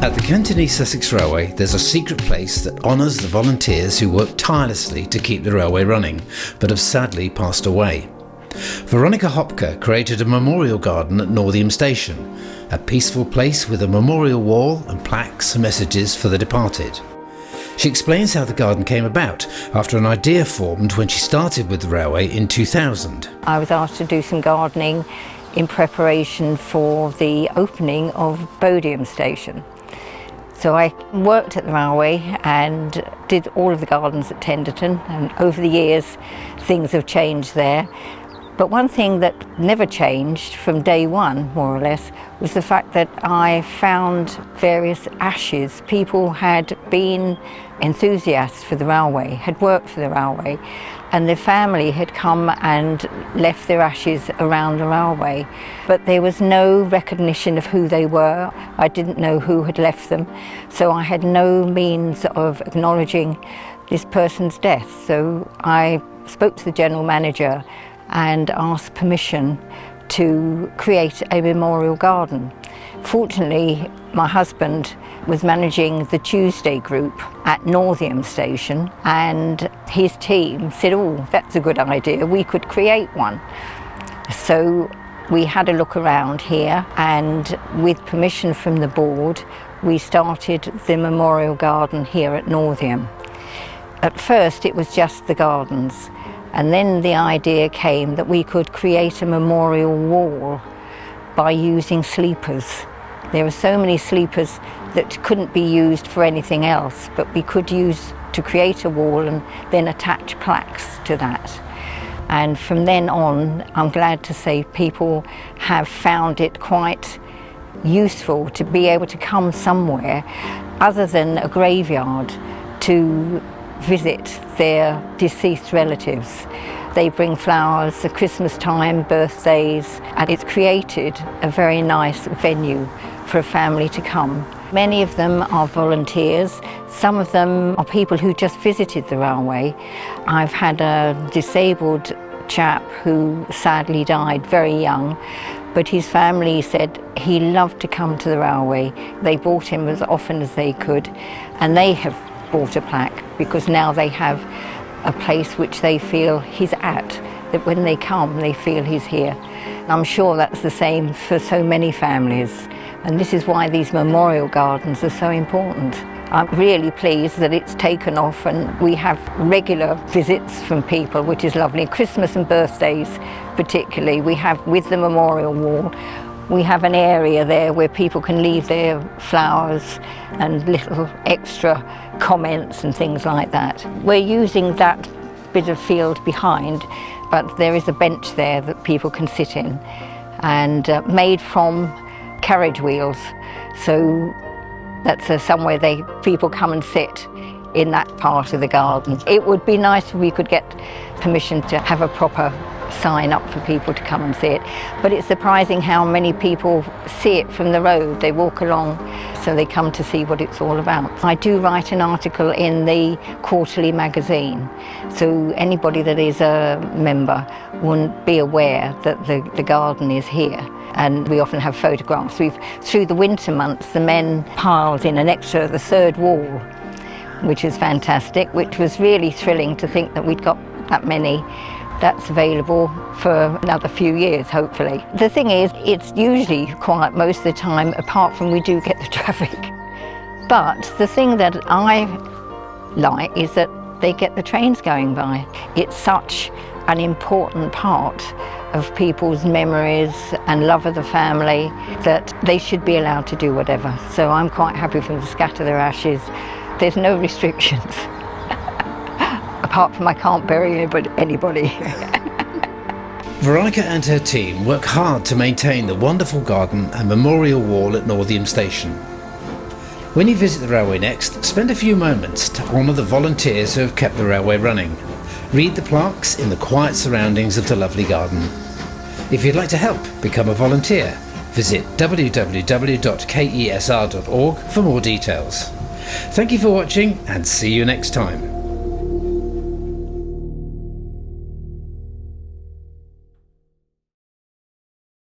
At the K&ESR Sussex Railway, there's a secret place that honours the volunteers who work tirelessly to keep the railway running, but have sadly passed away. Veronica Hopker created a memorial garden at Northiam Station, a peaceful place with a memorial wall and plaques and messages for the departed. She explains how the garden came about after an idea formed when she started with the railway in 2000. I was asked to do some gardening in preparation for the opening of Northiam Station. So I worked at the railway and did all of the gardens at Tenderton, and over the years things have changed there. But one thing that never changed from day one, more or less, was the fact that I found various ashes. People had been enthusiasts for the railway, had worked for the railway, and their family had come and left their ashes around the railway. But there was no recognition of who they were. I didn't know who had left them, so I had no means of acknowledging this person's death. So I spoke to the general manager and asked permission to create a memorial garden. Fortunately, my husband was managing the Tuesday group at Northiam Station, and his team said, "Oh, that's a good idea, we could create one." So we had a look around here, and with permission from the board, we started the memorial garden here at Northiam. At first it was just the gardens, and then the idea came that we could create a memorial wall by using sleepers. There are so many sleepers that couldn't be used for anything else, but we could use to create a wall and then attach plaques to that. And from then on, I'm glad to say people have found it quite useful to be able to come somewhere other than a graveyard to visit their deceased relatives. They bring flowers at Christmas time, birthdays, and it's created a very nice venue for a family to come. Many of them are volunteers, some of them are people who just visited the railway. I've had a disabled chap who sadly died very young, but his family said he loved to come to the railway. They brought him as often as they could, and they have bought a plaque because now they have a place which they feel he's at, that when they come they feel he's here. I'm sure that's the same for so many families, and this is why these memorial gardens are so important. I'm really pleased that it's taken off, and we have regular visits from people, which is lovely. Christmas and birthdays particularly, we have with the memorial wall, we have an area there where people can leave their flowers and little extra comments and things like that. We're using that bit of field behind, but there is a bench there that people can sit in, and made from carriage wheels. So that's somewhere people come and sit in that part of the garden. It would be nice if we could get permission to have a proper sign up for people to come and see it, but it's surprising how many people see it from the road. They walk along, so they come to see what it's all about. I do write an article in the quarterly magazine, so anybody that is a member will be aware that the garden is here, and we often have photographs. Through the winter months, the men piled in an extra, the third wall, which is fantastic, which was really thrilling to think that we'd got that many. That's available for another few years, hopefully. The thing is, it's usually quiet most of the time, apart from we do get the traffic. But the thing that I like is that they get the trains going by. It's such an important part of people's memories and love of the family that they should be allowed to do whatever. So I'm quite happy for them to scatter their ashes. There's no restrictions. Apart from I can't bury anybody. Veronica and her team work hard to maintain the wonderful garden and memorial wall at Northiam Station. When you visit the railway next, spend a few moments to honour the volunteers who have kept the railway running. Read the plaques in the quiet surroundings of the lovely garden. If you'd like to help become a volunteer, visit www.kesr.org for more details. Thank you for watching, and see you next time.